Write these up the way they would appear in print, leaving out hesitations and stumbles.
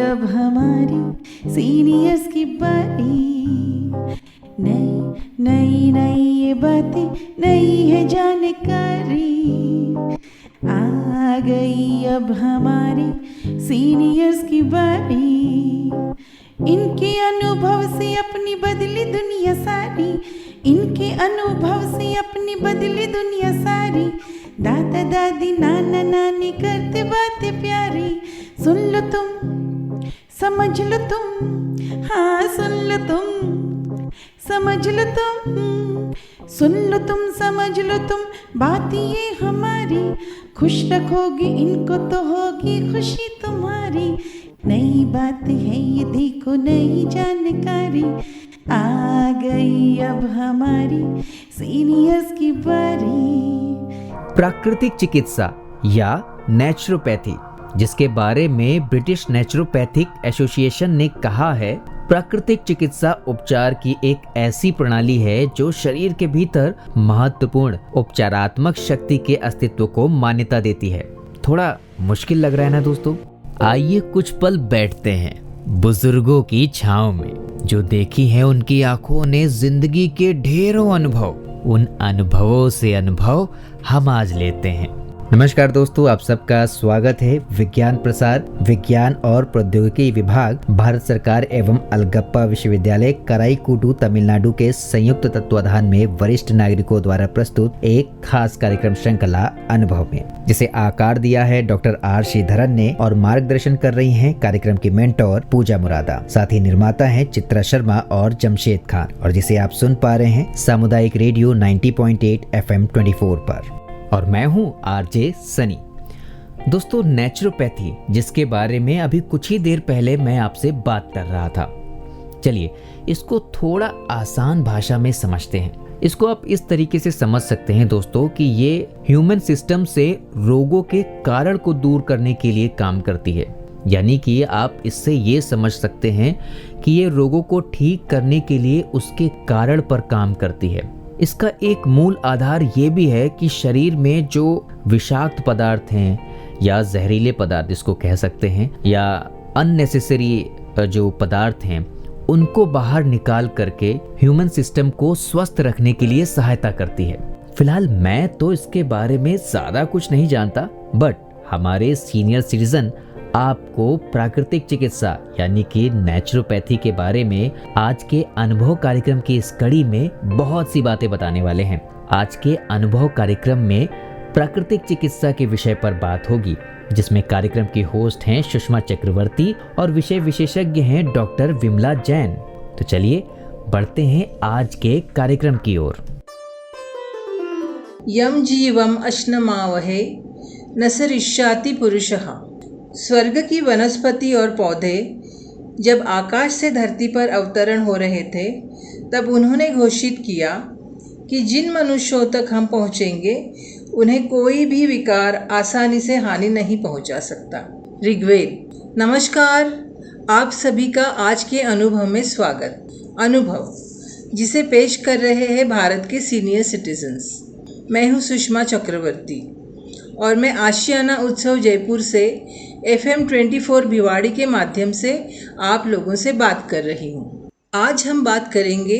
अब हमारी सीनियर्स की बारी। नई नई नई ये बातें, नई है जानकारी। आ गई अब हमारी सीनियर्स की बारी। इनके अनुभव से अपनी बदली दुनिया सारी। इनके अनुभव से अपनी बदली दुनिया सारी। दादा दादी नाना नानी करते बातें प्यारी। सुन लो तुम, समझ लो तुम, हाँ सुन लो तुम, समझ लो तुम, सुन लो तुम, समझ लो तुम, बात ये हमारी। खुश रखोगे इनको तो होगी खुशी तुम्हारी। नई बात है ये देखो, नई जानकारी। आ गई अब हमारी सीनियर्स की बारी। प्राकृतिक चिकित्सा या नेचुरोपैथी, जिसके बारे में ब्रिटिश नेचुरोपैथिक एसोसिएशन ने कहा है, प्राकृतिक चिकित्सा उपचार की एक ऐसी प्रणाली है जो शरीर के भीतर महत्वपूर्ण उपचारात्मक शक्ति के अस्तित्व को मान्यता देती है। थोड़ा मुश्किल लग रहा है ना दोस्तों? आइए कुछ पल बैठते हैं बुजुर्गों की छांव में। जो देखी है उनकी आंखों ने जिंदगी के ढेरों अनुभव, उन अनुभवों से अनुभव हम आज लेते हैं। नमस्कार दोस्तों, आप सबका स्वागत है विज्ञान प्रसार विज्ञान और प्रौद्योगिकी विभाग, भारत सरकार एवं अलगप्पा विश्वविद्यालय कराईकुडू तमिलनाडु के संयुक्त तत्वाधान में वरिष्ठ नागरिकों द्वारा प्रस्तुत एक खास कार्यक्रम श्रृंखला अनुभव में, जिसे आकार दिया है डॉक्टर आर श्रीधरन ने और मार्गदर्शन कर रही हैं कार्यक्रम की मेंटोर पूजा मुरादा। साथ ही निर्माता हैं चित्रा शर्मा और जमशेद खान, और जिसे आप सुन पा रहे हैं सामुदायिक रेडियो 90.8 FM 24 पर। और मैं हूं आरजे सनी। दोस्तों, नेचुरोपैथी, जिसके बारे में अभी कुछ ही देर पहले मैं आपसे बात कर रहा था, चलिए इसको थोड़ा आसान भाषा में समझते हैं। इसको आप इस तरीके से समझ सकते हैं दोस्तों कि ये ह्यूमन सिस्टम से रोगों के कारण को दूर करने के लिए काम करती है। यानी कि आप इससे ये समझ सकते हैं कि ये रोगों को ठीक करने के लिए उसके कारण पर काम करती है। इसका एक मूल आधार ये भी है कि शरीर में जो विषाक्त पदार्थ हैं या जहरीले पदार्थ जिसको कह सकते हैं, या अननेसेसरी जो पदार्थ हैं, उनको बाहर निकाल करके ह्यूमन सिस्टम को स्वस्थ रखने के लिए सहायता करती है। फिलहाल मैं तो इसके बारे में ज्यादा कुछ नहीं जानता, बट हमारे सीनियर सिटीजन आपको प्राकृतिक चिकित्सा यानी कि नेचुरोपैथी के बारे में आज के अनुभव कार्यक्रम की इस कड़ी में बहुत सी बातें बताने वाले हैं। आज के अनुभव कार्यक्रम में प्राकृतिक चिकित्सा के विषय पर बात होगी, जिसमें कार्यक्रम की होस्ट हैं सुषमा चक्रवर्ती और विषय विशेषज्ञ हैं डॉक्टर विमला जैन। तो चलिए बढ़ते हैं आज के कार्यक्रम की ओर। यम जीवम अश्नमावहे न सरिष्याति पुरुषः। स्वर्ग की वनस्पति और पौधे जब आकाश से धरती पर अवतरण हो रहे थे, तब उन्होंने घोषित किया कि जिन मनुष्यों तक हम पहुँचेंगे उन्हें कोई भी विकार आसानी से हानि नहीं पहुँचा सकता। ऋग्वेद। नमस्कार, आप सभी का आज के अनुभव में स्वागत। अनुभव जिसे पेश कर रहे हैं भारत के सीनियर सिटीजन्स। मैं हूँ सुषमा चक्रवर्ती और मैं आशियाना उत्सव जयपुर से FM 24 भिवाड़ी के माध्यम से आप लोगों से बात कर रही हूँ। आज हम बात करेंगे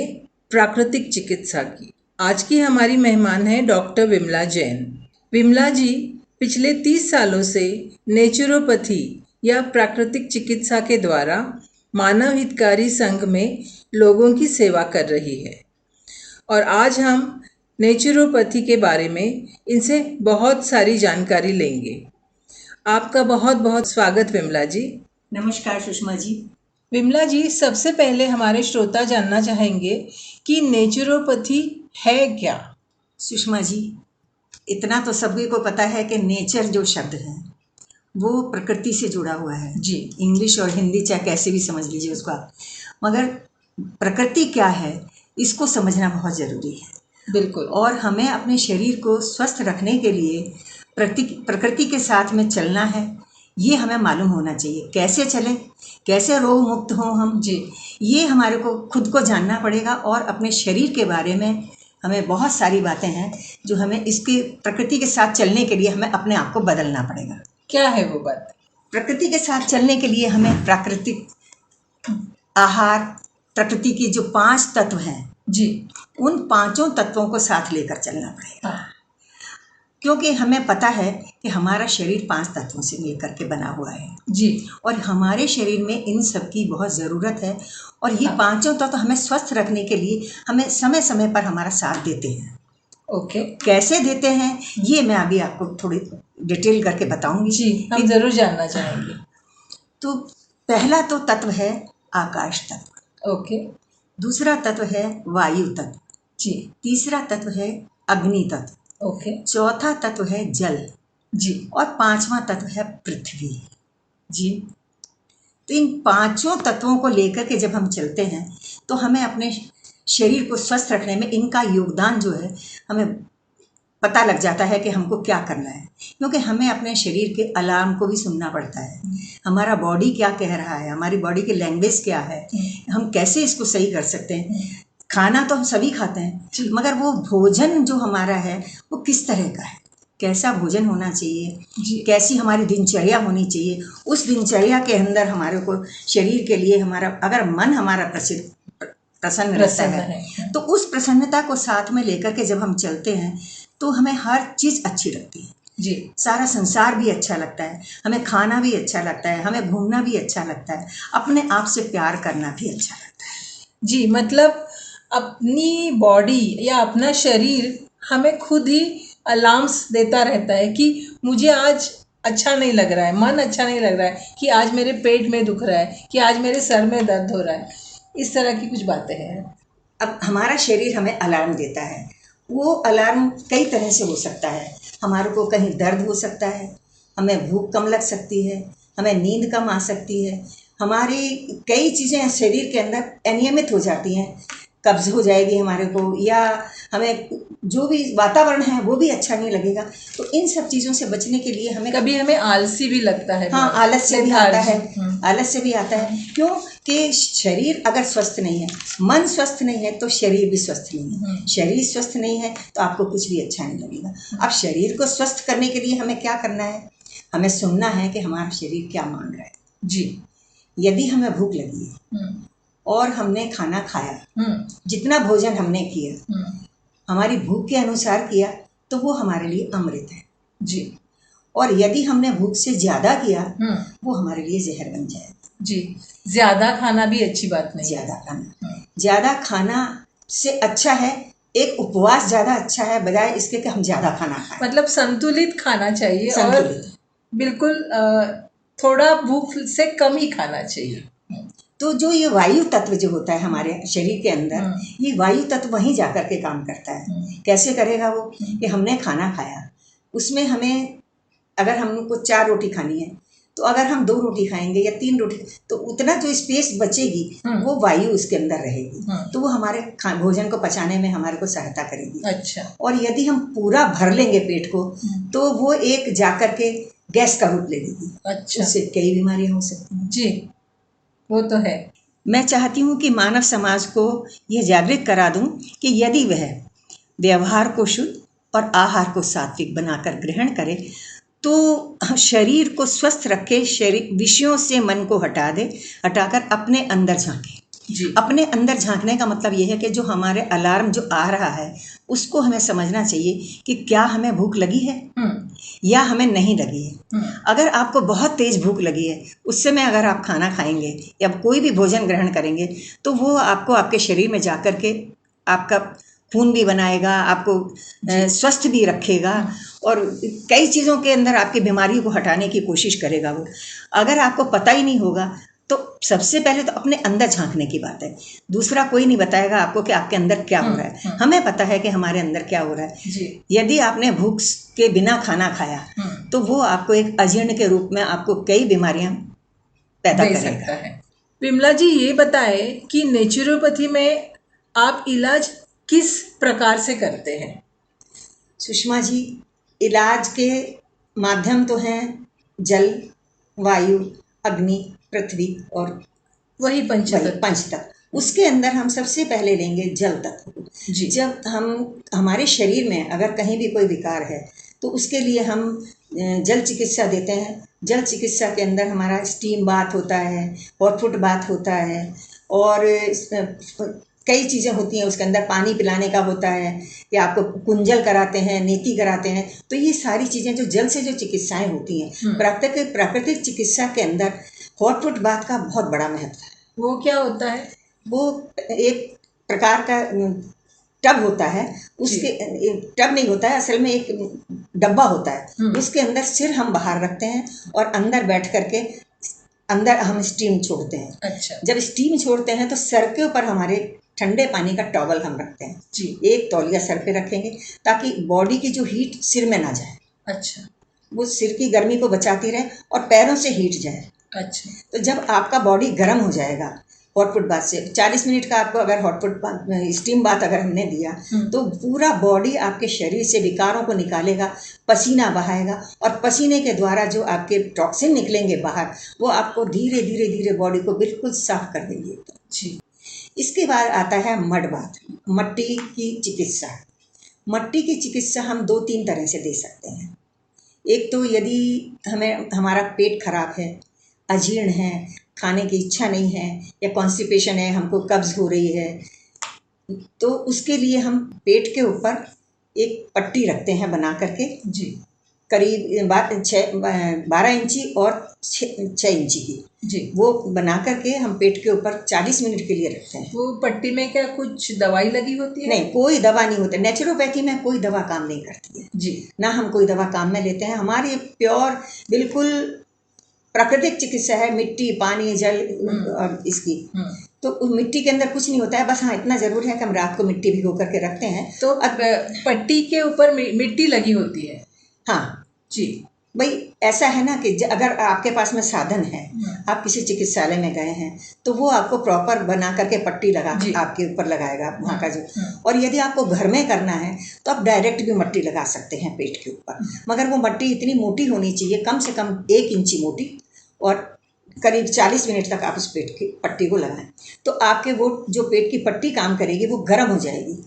प्राकृतिक चिकित्सा की। आज की हमारी मेहमान है डॉक्टर विमला जैन। विमला जी पिछले 30 सालों से नेचुरोपैथी या प्राकृतिक चिकित्सा के द्वारा मानव हितकारी संघ में लोगों की सेवा कर रही है, और आज हम नेचुरोपैथी के बारे में इनसे बहुत सारी जानकारी लेंगे। आपका बहुत बहुत स्वागत विमला जी। नमस्कार सुषमा जी। विमला जी, सबसे पहले हमारे श्रोता जानना चाहेंगे कि नेचुरोपैथी है क्या? सुषमा जी, इतना तो सभी को पता है कि नेचर जो शब्द है वो प्रकृति से जुड़ा हुआ है जी। इंग्लिश और हिंदी चाहे कैसे भी समझ लीजिए उसको आप, मगर प्रकृति क्या है इसको समझना बहुत ज़रूरी है। बिल्कुल। और हमें अपने शरीर को स्वस्थ रखने के लिए प्रकृति के साथ में चलना है, ये हमें मालूम होना चाहिए। कैसे चलें, कैसे रोग मुक्त हों हम जी, ये हमारे को खुद को जानना पड़ेगा। और अपने शरीर के बारे में हमें बहुत सारी बातें हैं जो हमें इसके प्रकृति के साथ चलने के लिए हमें अपने आप को बदलना पड़ेगा। क्या है वो बात? प्रकृति के साथ चलने के लिए हमें प्राकृतिक आहार, प्रकृति के जो 5 तत्व हैं जी। उन 5 तत्वों को साथ लेकर चलना पड़ेगा। हाँ। क्योंकि हमें पता है कि हमारा शरीर 5 तत्वों से मिलकर के बना हुआ है जी। और हमारे शरीर में इन सब की बहुत ज़रूरत है और ये हाँ। 5 तत्व हमें स्वस्थ रखने के लिए हमें समय समय पर हमारा साथ देते हैं। ओके। कैसे देते हैं ये मैं अभी आपको थोड़ी डिटेल करके बताऊंगी। जी, हम ज़रूर जानना चाहेंगे। तो पहला तो तत्व है आकाश तत्व, ओके। दूसरा तत्व है वायु तत्व, जी। तीसरा तत्व है अग्नि तत्व, ओके। चौथा तत्व है जल जी। और 5वां तत्व है पृथ्वी। जी। तो इन 5 तत्वों को लेकर के जब हम चलते हैं तो हमें अपने शरीर को स्वस्थ रखने में इनका योगदान जो है हमें पता लग जाता है कि हमको क्या करना है। क्योंकि हमें अपने शरीर के अलार्म को भी सुनना पड़ता है, हमारा बॉडी क्या कह रहा है, हमारी बॉडी की लैंग्वेज क्या है, हम कैसे इसको सही कर सकते हैं। खाना तो हम सभी खाते हैं मगर वो भोजन जो हमारा है वो किस तरह का है, कैसा भोजन होना चाहिए, कैसी हमारी दिनचर्या होनी चाहिए। उस दिनचर्या के अंदर हमारे को शरीर के लिए हमारा अगर मन हमारा प्रसन्न रहता है तो उस प्रसन्नता को साथ में लेकर के जब हम चलते हैं तो हमें हर चीज़ अच्छी लगती है। जी। सारा संसार भी अच्छा लगता है, हमें खाना भी अच्छा लगता है, हमें घूमना भी अच्छा लगता है, अपने आप से प्यार करना भी अच्छा लगता है। जी, मतलब अपनी बॉडी या अपना शरीर हमें खुद ही अलार्म्स देता रहता है कि मुझे आज अच्छा नहीं लग रहा है, मन अच्छा नहीं लग रहा है, कि आज मेरे पेट में दुख रहा है, कि आज मेरे सर में दर्द हो रहा है। इस तरह की कुछ बातें हैं। अब हमारा शरीर हमें अलार्म देता है, वो अलार्म कई तरह से हो सकता है। हमारे को कहीं दर्द हो सकता है, हमें भूख कम लग सकती है, हमें नींद कम आ सकती है, हमारी कई चीज़ें शरीर के अंदर अनियमित हो जाती हैं, कब्ज हो जाएगी हमारे को, या हमें जो भी वातावरण है वो भी अच्छा नहीं लगेगा। तो इन सब चीज़ों से बचने के लिए हमें कभी हमें आलसी भी लगता है। हाँ, आलस्य भी आता है, हाँ। आलस्य भी आता है। क्यों कि शरीर अगर स्वस्थ नहीं है, मन स्वस्थ नहीं है तो शरीर भी स्वस्थ नहीं है। शरीर स्वस्थ नहीं है तो आपको कुछ भी अच्छा नहीं लगेगा। अब शरीर को स्वस्थ करने के लिए हमें क्या करना है, हमें सुनना है कि हमारा शरीर क्या मांग रहा है। जी। यदि हमें भूख लगी है और हमने खाना खाया, जितना भोजन हमने किया हमारी भूख के अनुसार किया तो वो हमारे लिए अमृत है। जी। और यदि हमने भूख से ज़्यादा किया वो हमारे लिए जहर बन जाएगा। जी। ज़्यादा खाना भी अच्छी बात नहीं। ज़्यादा खाना से अच्छा है, एक उपवास ज़्यादा अच्छा है बजाय इसके कि हम ज़्यादा खाना खाएं। मतलब संतुलित खाना चाहिए। संतुलित। और बिल्कुल थोड़ा भूख से कम ही खाना चाहिए। तो जो ये वायु तत्व जो होता है हमारे शरीर के अंदर, ये वायु तत्व वहीं जाकर के काम करता है। कैसे करेगा वो कि हमने खाना खाया, उसमें हमें अगर हमको 4 रोटी खानी है तो अगर हम 2 रोटी खाएंगे या 3 रोटी तो उतना जो स्पेस बचेगी वो वायु उसके अंदर रहेगी, तो वो हमारे भोजन को पचाने में हमारे को सहायता करेगी। अच्छा। और यदि हम पूरा भर लेंगे पेट को तो वो एक जाकर के गैस का रूप ले लेगी। अच्छा। उससे कई बीमारियां हो सकती हैं। जी, वो तो है। मैं चाहती हूँ कि मानव समाज को यह जागृत करा दूँ कि यदि वह व्यवहार को शुद्ध और आहार को सात्विक बनाकर ग्रहण करे तो शरीर को स्वस्थ रखे, शरीर विषयों से मन को हटाकर अपने अंदर झांके। जी। अपने अंदर झांकने का मतलब यह है कि जो हमारे अलार्म जो आ रहा है उसको हमें समझना चाहिए कि क्या हमें भूख लगी है या हमें नहीं लगी है। अगर आपको बहुत तेज भूख लगी है, उस समय अगर आप खाना खाएंगे या कोई भी भोजन ग्रहण करेंगे तो वो आपको आपके शरीर में जाकर के आपका खून भी बनाएगा, आपको स्वस्थ भी रखेगा और कई चीज़ों के अंदर आपकी बीमारी को हटाने की कोशिश करेगा वो। अगर आपको पता ही नहीं होगा तो सबसे पहले तो अपने अंदर झांकने की बात है। दूसरा कोई नहीं बताएगा आपको कि आपके अंदर क्या हो रहा है, हमें पता है कि हमारे अंदर क्या हो रहा है। जी। यदि आपने भूख के बिना खाना खाया तो वो आपको एक अजीर्ण के रूप में आपको कई बीमारियां पैदा दे करेगा। सकता है। विमला जी ये बताए कि नेचुरोपैथी में आप इलाज किस प्रकार से करते हैं? सुषमा जी, इलाज के माध्यम तो हैं जल, वायु, अग्नि, पृथ्वी और वही पंचतत्व। उसके अंदर हम सबसे पहले लेंगे जल तत्व। जी। जब हम हमारे शरीर में अगर कहीं भी कोई विकार है तो उसके लिए हम जल चिकित्सा देते हैं, जल चिकित्सा के अंदर हमारा स्टीम बाथ होता है, हॉट फुट बाथ होता है, और कई चीज़ें होती हैं उसके अंदर। पानी पिलाने का होता है, या आपको कुंजल कराते हैं, नेति कराते हैं। तो ये सारी चीज़ें जो जल से जो चिकित्साएं होती हैं, प्राकृतिक चिकित्सा के अंदर हॉट फुट बाथ का बहुत बड़ा महत्व है। वो क्या होता है? वो एक प्रकार का टब होता है, उसके टब नहीं होता है, असल में एक डब्बा होता है, उसके अंदर सिर हम बाहर रखते हैं और अंदर बैठ करके अंदर हम स्टीम छोड़ते हैं। अच्छा। जब स्टीम छोड़ते हैं तो सर के ऊपर हमारे ठंडे पानी का टॉवल हम रखते हैं जी। एक तौलिया सर पे रखेंगे ताकि बॉडी की जो हीट सिर में ना जाए, अच्छा। वो सिर की गर्मी को बचाती रहे और पैरों से हीट जाए। अच्छा। तो जब आपका बॉडी गर्म हो जाएगा हॉट फुट बाथ से, 40 मिनट का आपको अगर हॉट फुट स्टीम बाथ अगर हमने दिया तो पूरा बॉडी आपके शरीर से विकारों को निकालेगा, पसीना बहाएगा, और पसीने के द्वारा जो आपके टॉक्सिन निकलेंगे बाहर, वो आपको धीरे धीरे धीरे बॉडी को बिल्कुल साफ कर देंगे। जी। इसके बाद आता है मड बाथ, मट्टी की चिकित्सा। मट्टी की चिकित्सा हम 2-3 तरह से दे सकते हैं। एक तो यदि हमारा पेट खराब है, अजीर्ण है, खाने की इच्छा नहीं है, या कॉन्स्टिपेशन है, हमको कब्ज हो रही है, तो उसके लिए हम पेट के ऊपर एक पट्टी रखते हैं बना करके जी। करीब 12 इंची और 6 इंची की जी। वो बना करके हम पेट के ऊपर 40 मिनट के लिए रखते हैं। वो पट्टी में क्या कुछ दवाई लगी होती है? नहीं, कोई दवा नहीं होती। नेचुरोपैथी में कोई दवा काम नहीं करती है जी। ना हम कोई दवा काम में लेते हैं। हमारी प्योर बिल्कुल प्राकृतिक चिकित्सा है, मिट्टी, पानी, जल और इसकी। तो उस मिट्टी के अंदर कुछ नहीं होता है, बस हाँ इतना जरूर है कि हम रात को मिट्टी भिगो करके रखते हैं। तो अब पट्टी के ऊपर मिट्टी लगी होती है? हाँ जी। भाई ऐसा है ना कि अगर आपके पास में साधन है, आप किसी चिकित्सालय में गए हैं, तो वो आपको प्रॉपर बना करके पट्टी लगा आपके ऊपर लगाएगा वहाँ का जो। और यदि आपको घर में करना है तो आप डायरेक्ट भी मट्टी लगा सकते हैं पेट के ऊपर, मगर वो मट्टी इतनी मोटी होनी चाहिए, कम से कम 1 इंची मोटी, और करीब 40 मिनट तक आप उस पेट की पट्टी को लगाएं। तो आपके वो जो पेट की पट्टी काम करेगी वो गर्म हो जाएगी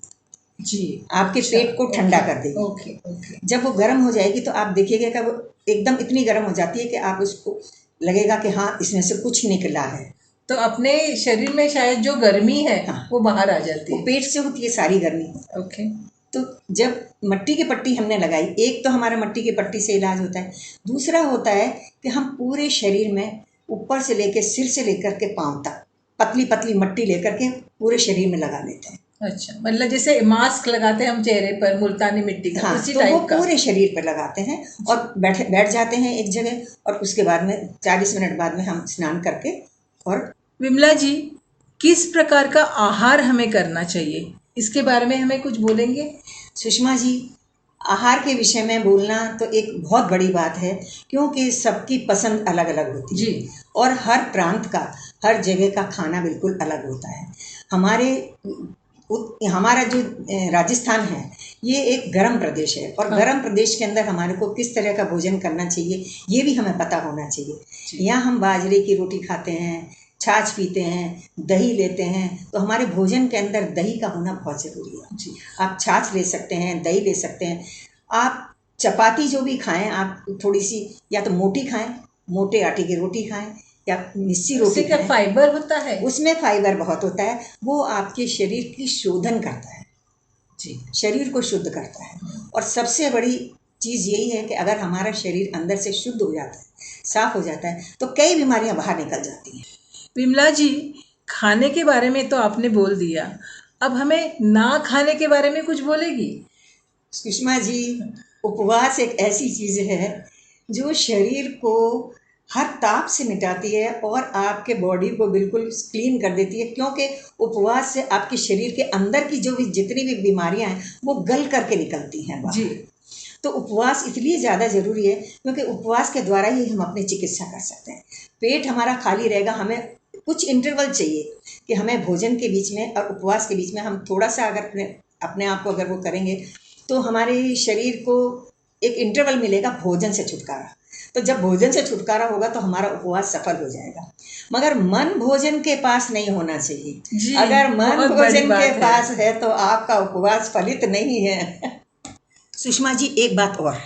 जी, आपके पेट को ठंडा कर देगी। ओके। जब वो गर्म हो जाएगी तो आप देखिएगा कि वो एकदम इतनी गर्म हो जाती है कि आप उसको लगेगा कि हाँ इसमें से कुछ निकला है। तो अपने शरीर में शायद जो गर्मी है वो बाहर आ जाती वो है। पेट से होती है सारी गर्मी। ओके। तो जब मट्टी की पट्टी हमने लगाई, एक तो हमारा मट्टी की पट्टी से इलाज होता है, दूसरा होता है कि हम पूरे शरीर में ऊपर से लेकर सिर से लेकर के पाँव तक पतली पतली मट्टी लेकर के पूरे शरीर में लगा लेते हैं। अच्छा, मतलब जैसे मास्क लगाते हैं हम चेहरे पर मुल्तानी मिट्टी का, हाँ, उसी तो वो टाइप का पूरे शरीर पर लगाते हैं और बैठ जाते हैं एक जगह, और उसके बाद में 40 मिनट बाद में हम स्नान करके। और विमला जी, किस प्रकार का आहार हमें करना चाहिए, इसके बारे में हमें कुछ बोलेंगे? सुषमा जी, आहार के विषय में बोलना तो एक बहुत बड़ी बात है, क्योंकि सबकी पसंद अलग अलग होती है जी। और हर प्रांत का, हर जगह का खाना बिल्कुल अलग होता है। हमारा जो राजस्थान है ये एक गर्म प्रदेश है, और गर्म प्रदेश के अंदर हमारे को किस तरह का भोजन करना चाहिए ये भी हमें पता होना चाहिए। यहाँ हम बाजरे की रोटी खाते हैं, छाछ पीते हैं, दही लेते हैं, तो हमारे भोजन के अंदर दही का होना बहुत ज़रूरी है जी। आप छाछ ले सकते हैं, दही ले सकते हैं, आप चपाती जो भी खाएं, आप थोड़ी सी या तो मोटी खाएं, मोटे आटे की रोटी खाएं, या मिस्सी रोटी उससे क्या खाएं। फाइबर होता है? उसमें फाइबर बहुत होता है, वो आपके शरीर की शोधन करता है जी, शरीर को शुद्ध करता है। और सबसे बड़ी चीज़ यही है कि अगर हमारा शरीर अंदर से शुद्ध हो जाता है, साफ हो जाता है, तो कई बीमारियां बाहर निकल जाती हैं। विमला जी, खाने के बारे में तो आपने बोल दिया, अब हमें ना खाने के बारे में कुछ बोलेगी? सुषमा जी, उपवास एक ऐसी चीज़ है जो शरीर को हर ताप से मिटाती है और आपके बॉडी को बिल्कुल क्लीन कर देती है, क्योंकि उपवास से आपके शरीर के अंदर की जो भी जितनी भी बीमारियां हैं वो गल करके निकलती हैं बाहर। जी। तो उपवास इसलिए ज़्यादा ज़रूरी है क्योंकि उपवास के द्वारा ही हम अपनी चिकित्सा कर सकते हैं। पेट हमारा खाली रहेगा, हमें कुछ इंटरवल चाहिए कि हमें भोजन के बीच में और उपवास के बीच में हम थोड़ा सा अगर अपने आप को अगर वो करेंगे तो हमारे शरीर को एक इंटरवल मिलेगा भोजन से छुटकारा। तो जब भोजन से छुटकारा होगा तो हमारा उपवास सफल हो जाएगा। मगर मन भोजन के पास नहीं होना चाहिए जी, अगर मन बहुत बड़ी भोजन बात के है। पास है तो आपका उपवास फलित नहीं है। सुषमा जी, एक बात और,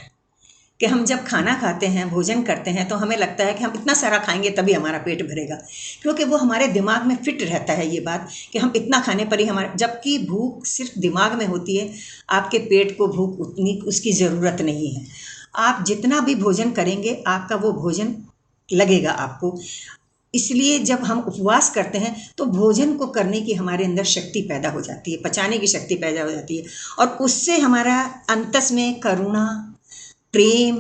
कि हम जब खाना खाते हैं, भोजन करते हैं, तो हमें लगता है कि हम इतना सारा खाएंगे तभी हमारा पेट भरेगा, क्योंकि वो हमारे दिमाग में फिट रहता है ये बात कि हम इतना खाने पर ही हमारा, जबकि भूख सिर्फ दिमाग में होती है, आपके पेट को भूख उतनी उसकी ज़रूरत नहीं है। आप जितना भी भोजन करेंगे आपका वो भोजन लगेगा आपको। इसलिए जब हम उपवास करते हैं तो भोजन को करने की हमारे अंदर शक्ति पैदा हो जाती है, पचाने की शक्ति पैदा हो जाती है, और उससे हमारा अंतस में करुणा, प्रेम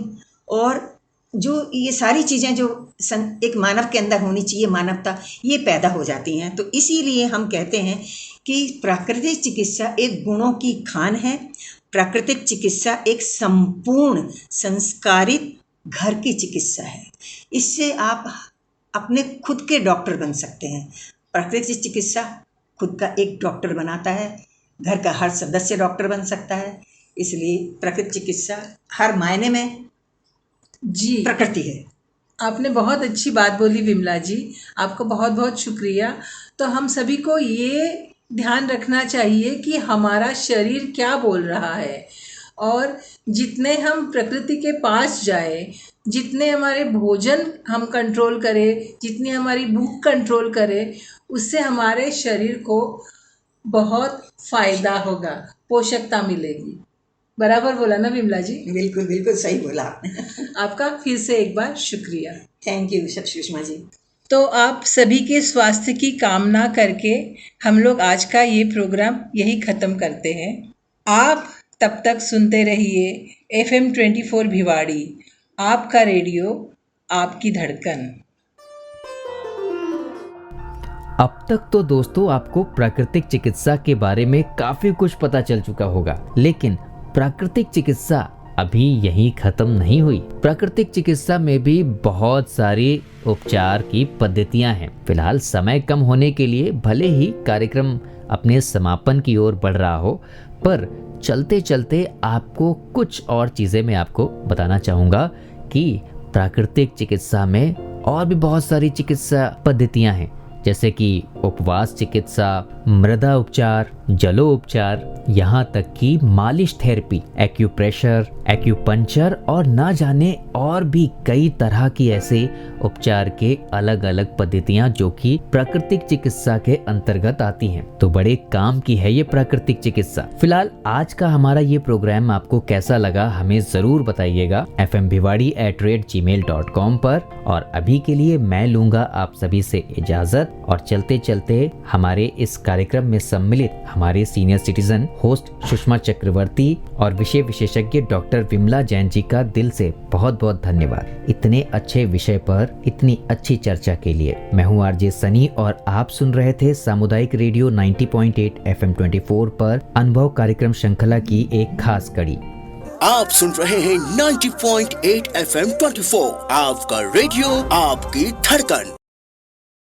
और जो ये सारी चीज़ें जो एक मानव के अंदर होनी चाहिए, मानवता, ये पैदा हो जाती हैं। तो इसीलिए हम कहते हैं कि प्राकृतिक चिकित्सा एक गुणों की खान है। प्राकृतिक चिकित्सा एक संपूर्ण संस्कारित घर की चिकित्सा है। इससे आप अपने खुद के डॉक्टर बन सकते हैं। प्राकृतिक चिकित्सा खुद का एक डॉक्टर बनाता है, घर का हर सदस्य डॉक्टर बन सकता है। इसलिए प्राकृतिक चिकित्सा हर मायने में जी, प्रकृति है। आपने बहुत अच्छी बात बोली विमला जी, आपको बहुत बहुत शुक्रिया। तो हम सभी को ये ध्यान रखना चाहिए कि हमारा शरीर क्या बोल रहा है, और जितने हम प्रकृति के पास जाए, जितने हमारे भोजन हम कंट्रोल करें, जितनी हमारी भूख कंट्रोल करें, उससे हमारे शरीर को बहुत फ़ायदा होगा, पोषकता मिलेगी। बराबर बोला ना विमला जी? बिल्कुल बिल्कुल सही बोला आपने। आपका फिर से एक बार शुक्रिया। Thank you Sushma ji. तो आप सभी के स्वास्थ्य की कामना करके हम लोग आज का ये प्रोग्राम यही ख़त्म करते हैं। आप तब तक सुनते रहिए FM 24 भिवाड़ी, आपका रेडियो, आपकी धड़कन। अब तक तो दोस्तों आपको प्राकृतिक चिकित्सा के बारे में काफी कुछ पता चल चुका होगा, लेकिन प्राकृतिक चिकित्सा अभी यहीं खत्म नहीं हुई। प्राकृतिक चिकित्सा में भी बहुत सारी उपचार की पद्धतियां हैं। फिलहाल समय कम होने के लिए भले ही कार्यक्रम अपने समापन की ओर बढ़ रहा हो, पर चलते चलते आपको कुछ और चीजें मैं आपको बताना चाहूँगा कि प्राकृतिक चिकित्सा में और भी बहुत सारी चिकित्सा पद्धतियां हैं, जैसे कि उपवास चिकित्सा, मृदा उपचार, जलोपचार, यहाँ तक कि मालिश थेरेपी, एक्यूप्रेशर, एक्यूपंक्चर और ना जाने और भी कई तरह की ऐसे उपचार के अलग अलग पद्धतियां जो कि प्राकृतिक चिकित्सा के अंतर्गत आती हैं। तो बड़े काम की है ये प्राकृतिक चिकित्सा। फिलहाल आज का हमारा ये प्रोग्राम आपको कैसा लगा हमें जरूर बताइएगा fmbhiwadi@gmail.com पर। और अभी के लिए मैं लूंगा आप सभी से इजाजत, और चलते चलते हमारे इस कार्यक्रम में सम्मिलित हमारे सीनियर सिटीजन होस्ट सुषमा चक्रवर्ती और विषय विशेषज्ञ डॉक्टर विमला जैन जी का दिल से बहुत बहुत धन्यवाद इतने अच्छे विषय पर इतनी अच्छी चर्चा के लिए। मैं हूँ आरजे सनी और आप सुन रहे थे सामुदायिक रेडियो 90.8 FM 24 पर अनुभव कार्यक्रम श्रृंखला की एक खास कड़ी। आप सुन रहे हैं 90.8 FM 24, आपका रेडियो, आपकी धड़कन।